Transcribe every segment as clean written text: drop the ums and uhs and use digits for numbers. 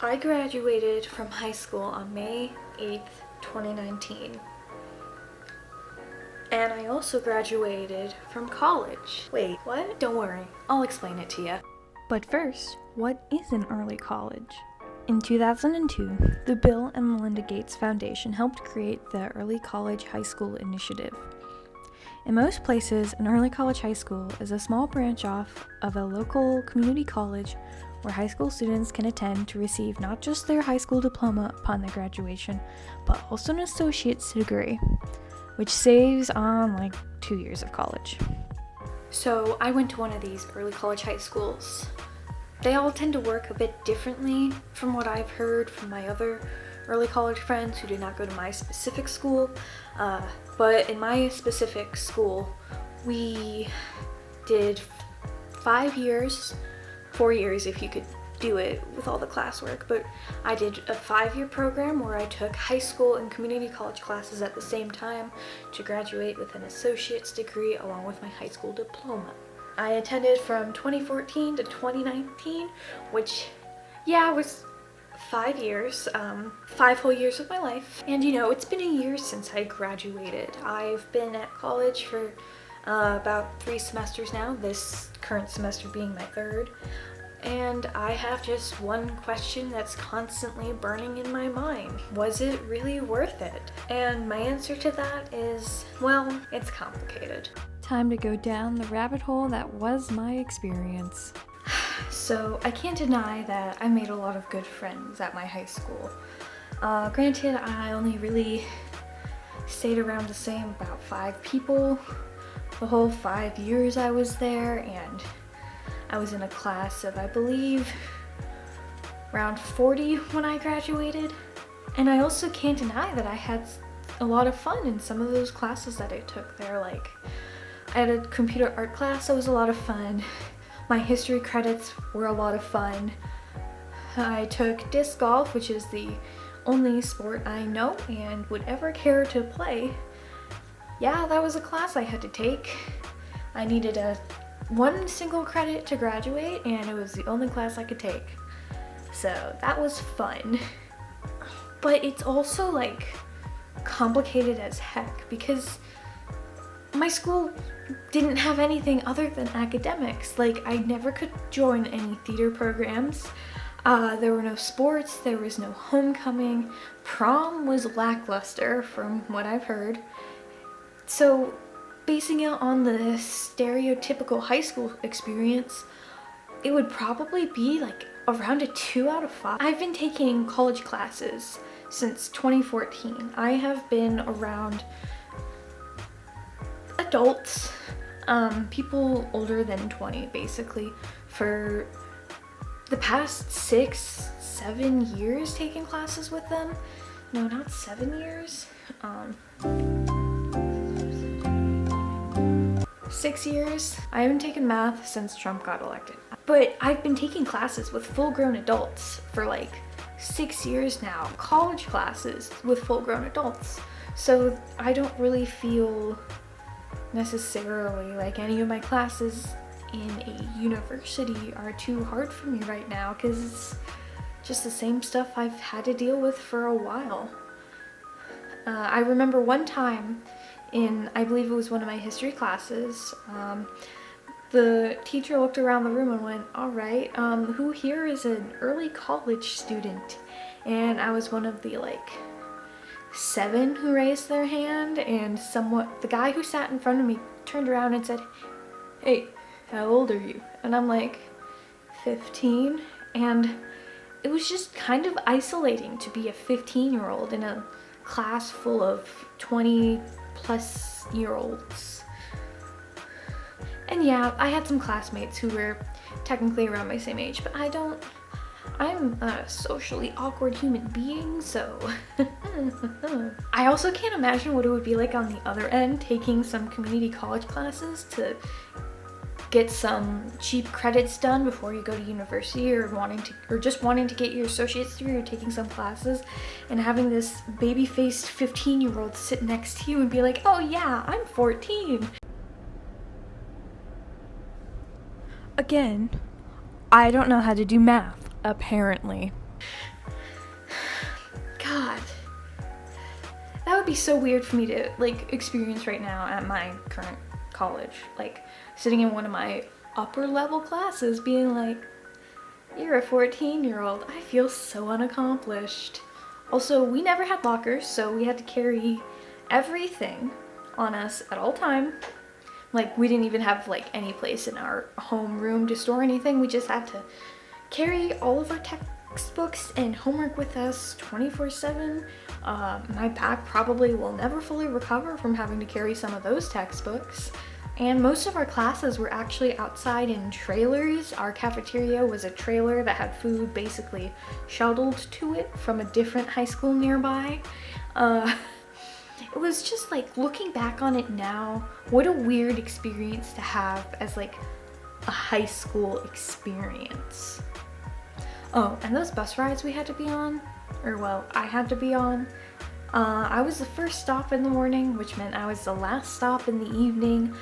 I graduated from high school on May 8th, 2019. And I also graduated from college. Wait, what? Don't worry, I'll explain it to you. But first, what is an early college? In 2002, the Bill and Melinda Gates Foundation helped create the Early College High School Initiative. In most places, an early college high school is a small branch off of a local community college where high school students can attend to receive not just their high school diploma upon their graduation, but also an associate's degree, which saves on like 2 years of college. So I went to one of these early college high schools. They all tend to work a bit differently from what I've heard from my other early college friends who did not go to my specific school. But in my specific school, we did 5 years, 4 years if you could do it with all the classwork, but I did a 5-year program where I took high school and community college classes at the same time to graduate with an associate's degree along with my high school diploma. I attended from 2014 to 2019, which, was 5 years, 5 whole years of my life. And it's been a year since I graduated. I've been at college for about 3 semesters now, this current semester being my 3rd. And I have just one question that's constantly burning in my mind. Was it really worth it? And my answer to that is, well, it's complicated. Time to go down the rabbit hole that was my experience. So I can't deny that I made a lot of good friends at my high school. Granted, I only really stayed around the same about 5 people the whole 5 years I was there, and I was in a class of, I believe, around 40 when I graduated. And I also can't deny that I had a lot of fun in some of those classes that I took there. Like, I had a computer art class that was a lot of fun. My history credits were a lot of fun. I took disc golf, which is the only sport I know and would ever care to play. Yeah, that was a class I had to take. I needed one single credit to graduate, and it was the only class I could take. So that was fun. But it's also like complicated as heck because my school didn't have anything other than academics. Like, I never could join any theater programs. There were no sports, there was no homecoming. Prom was lackluster from what I've heard. So basing it on the stereotypical high school experience, it would probably be like around a 2 out of 5. I've been taking college classes since 2014. I have been around adults, people older than 20 basically, for the past 6-7 years taking classes with them. No, not 7 years. 6 years. I haven't taken math since Trump got elected. But I've been taking classes with full-grown adults for like 6 years now. College classes with full-grown adults. So I don't really feel necessarily like any of my classes in a university are too hard for me right now, because it's just the same stuff I've had to deal with for a while. I remember one time in, I believe it was one of my history classes, the teacher looked around the room and went, "All right, who here is an early college student?" And I was one of the 7 who raised their hand, and the guy who sat in front of me turned around and said, "Hey, how old are you?" And I'm like, 15. And it was just kind of isolating to be a 15-year-old in a class full of 20-plus-year-olds. And yeah, I had some classmates who were technically around my same age, but I'm a socially awkward human being, so I also can't imagine what it would be like on the other end, taking some community college classes to get some cheap credits done before you go to university, or just wanting to get your associate's degree, or taking some classes and having this baby-faced 15-year-old sit next to you and be like, "Oh yeah, I'm 14. Again, I don't know how to do math, apparently. would be so weird for me to like experience right now at my current college. Like sitting in one of my upper level classes being like, you're a 14-year-old. I feel so unaccomplished. Also, we never had lockers, so we had to carry everything on us at all time. Like we didn't even have like any place in our home room to store anything. We just had to carry all of our textbooks and homework with us 24/7. My back probably will never fully recover from having to carry some of those textbooks. And most of our classes were actually outside in trailers. Our cafeteria was a trailer that had food basically shuttled to it from a different high school nearby. It was just like, looking back on it now, what a weird experience to have as like a high school experience. Oh, and those bus rides we had to be on, or well, I had to be on, I was the first stop in the morning, which meant I was the last stop in the evening.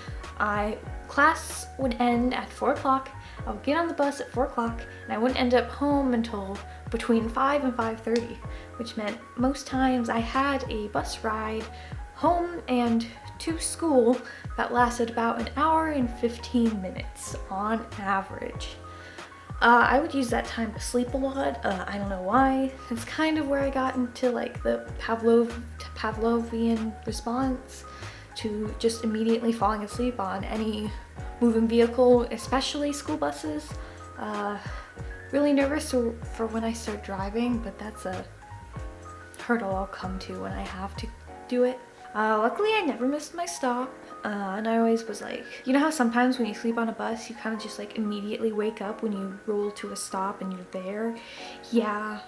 Class would end at 4 o'clock. I would get on the bus at 4 o'clock, and I wouldn't end up home until between 5 and 5:30, which meant most times I had a bus ride home and to school that lasted about an hour and 15 minutes on average. I would use that time to sleep a lot. I don't know why. It's kind of where I got into like the Pavlovian response to just immediately falling asleep on any moving vehicle, especially school buses. Really nervous for when I start driving, but that's a hurdle I'll come to when I have to do it. Luckily I never missed my stop, and I always was like, you know how sometimes when you sleep on a bus you kind of just like immediately wake up when you roll to a stop and you're there? Yeah.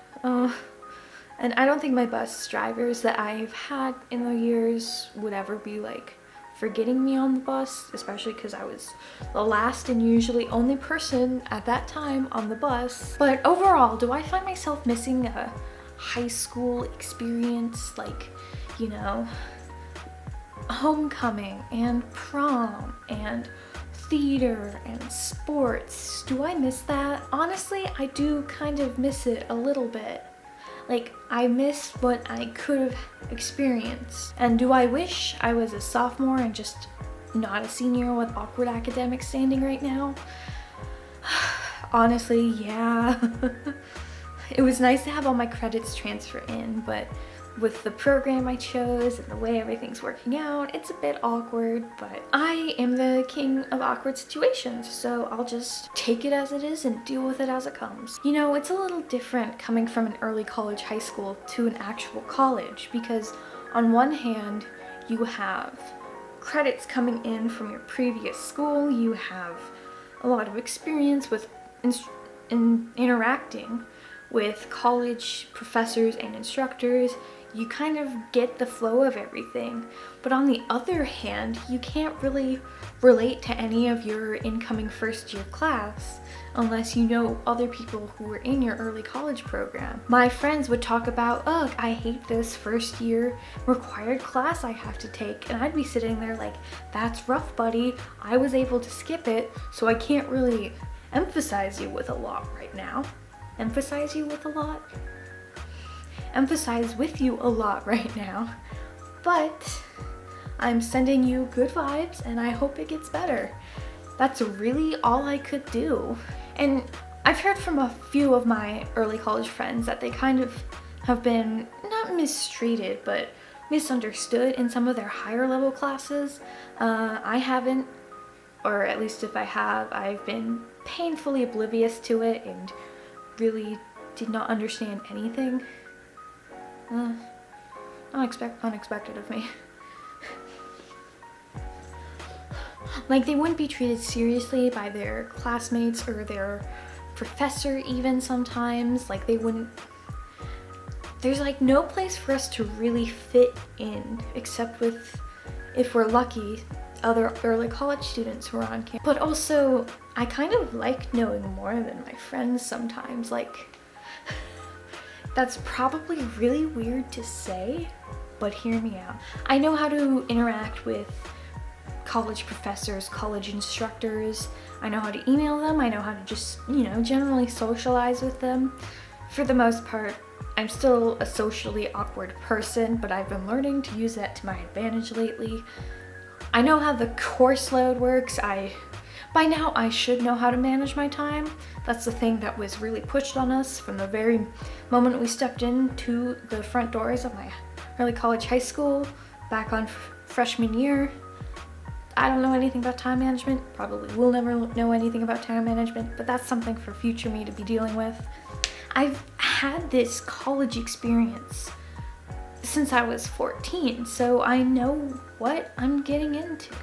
And I don't think my bus drivers that I've had in the years would ever be like forgetting me on the bus, especially because I was the last and usually only person at that time on the bus. But overall, do I find myself missing a high school experience, like, you know, homecoming and prom and theater and sports? Do I miss that? Honestly, I do kind of miss it a little bit. Like, I miss what I could have experienced. And do I wish I was a sophomore and just not a senior with awkward academic standing right now? Honestly, yeah. It was nice to have all my credits transfer in, but with the program I chose and the way everything's working out, it's a bit awkward, but I am the king of awkward situations, so I'll just take it as it is and deal with it as it comes. You know, it's a little different coming from an early college high school to an actual college, because on one hand, you have credits coming in from your previous school, you have a lot of experience with interacting with college professors and instructors. You kind of get the flow of everything. But on the other hand, you can't really relate to any of your incoming first year class unless you know other people who were in your early college program. My friends would talk about, ugh, I hate this first year required class I have to take. And I'd be sitting there like, that's rough, buddy. I was able to skip it, so I can't really emphasize you with a lot right now. Emphasize you with a lot? Emphasize with you a lot right now, but I'm sending you good vibes and I hope it gets better. That's really all I could do. And I've heard from a few of my early college friends that they kind of have been not mistreated, but misunderstood in some of their higher level classes. I haven't, or at least if I have, I've been painfully oblivious to it and really did not understand anything. Unexpected of me. Like, they wouldn't be treated seriously by their classmates or their professor even sometimes. Like, they wouldn't... There's like no place for us to really fit in except with, if we're lucky, other early college students who are on campus. But also, I kind of like knowing more than my friends sometimes. Like, that's probably really weird to say, but hear me out. I know how to interact with college professors, college instructors. I know how to email them. I know how to just, you know, generally socialize with them. For the most part, I'm still a socially awkward person, but I've been learning to use that to my advantage lately. I know how the course load works. By now I should know how to manage my time. That's the thing that was really pushed on us from the very moment we stepped into the front doors of my early college high school back on freshman year. I don't know anything about time management, probably will never know anything about time management, but that's something for future me to be dealing with. I've had this college experience since I was 14, so I know what I'm getting into.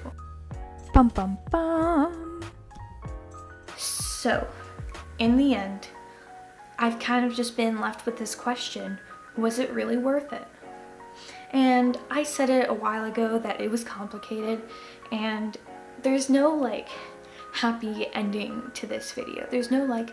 Bum bum bum. So, in the end, I've kind of just been left with this question: was it really worth it? And I said it a while ago that it was complicated, and there's no like happy ending to this video. There's no like,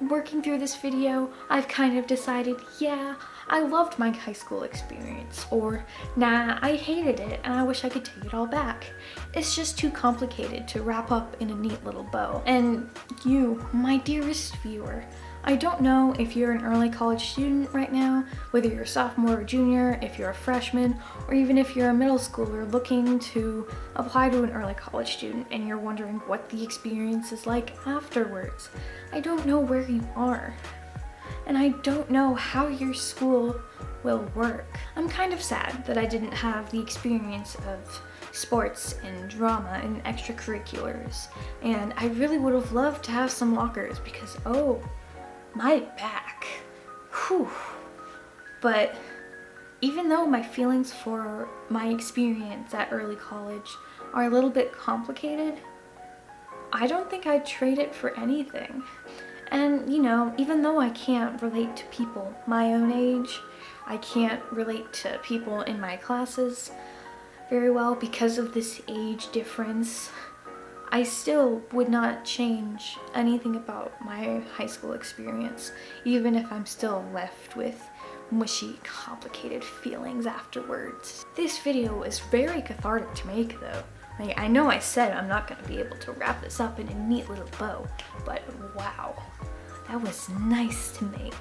working through this video, I've kind of decided, yeah, I loved my high school experience, or nah, I hated it and I wish I could take it all back. It's just too complicated to wrap up in a neat little bow. And you, my dearest viewer, I don't know if you're an early college student right now, whether you're a sophomore or junior, if you're a freshman, or even if you're a middle schooler looking to apply to an early college student and you're wondering what the experience is like afterwards. I don't know where you are, and I don't know how your school will work. I'm kind of sad that I didn't have the experience of sports and drama and extracurriculars, and I really would have loved to have some lockers because, oh, my back, whew. But even though my feelings for my experience at early college are a little bit complicated, I don't think I'd trade it for anything. And you know, even though I can't relate to people my own age, I can't relate to people in my classes very well because of this age difference, I still would not change anything about my high school experience, even if I'm still left with mushy, complicated feelings afterwards. This video is very cathartic to make though. Like, I know I said I'm not going to be able to wrap this up in a neat little bow, but wow, that was nice to make.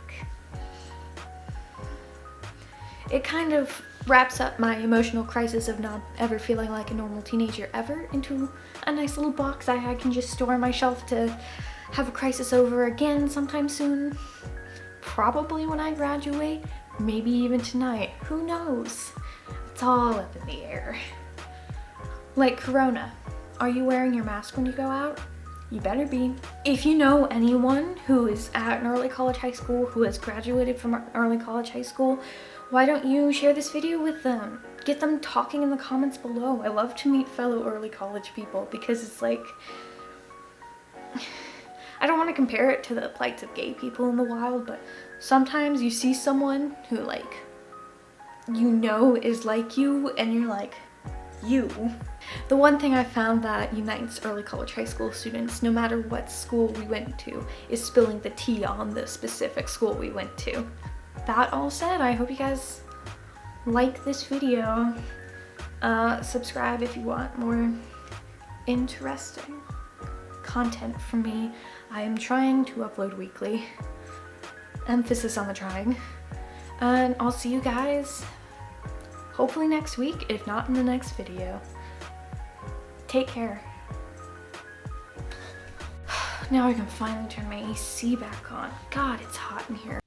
It kind of wraps up my emotional crisis of not ever feeling like a normal teenager ever into a nice little box I can just store on my shelf to have a crisis over again sometime soon. Probably when I graduate, maybe even tonight, who knows? It's all up in the air. Like Corona, are you wearing your mask when you go out? You better be. If you know anyone who is at an early college high school, who has graduated from early college high school, why don't you share this video with them? Get them talking in the comments below. I love to meet fellow early college people because it's like, I don't want to compare it to the plights of gay people in the wild, but sometimes you see someone who like, you know is like you and you're like, you. The one thing I found that unites early college high school students, no matter what school we went to, is spilling the tea on the specific school we went to. That all said, I hope you guys like this video. Subscribe if you want more interesting content from me. I am trying to upload weekly. Emphasis on the trying. And I'll see you guys hopefully next week, if not in the next video. Take care. Now I can finally turn my AC back on. God, it's hot in here.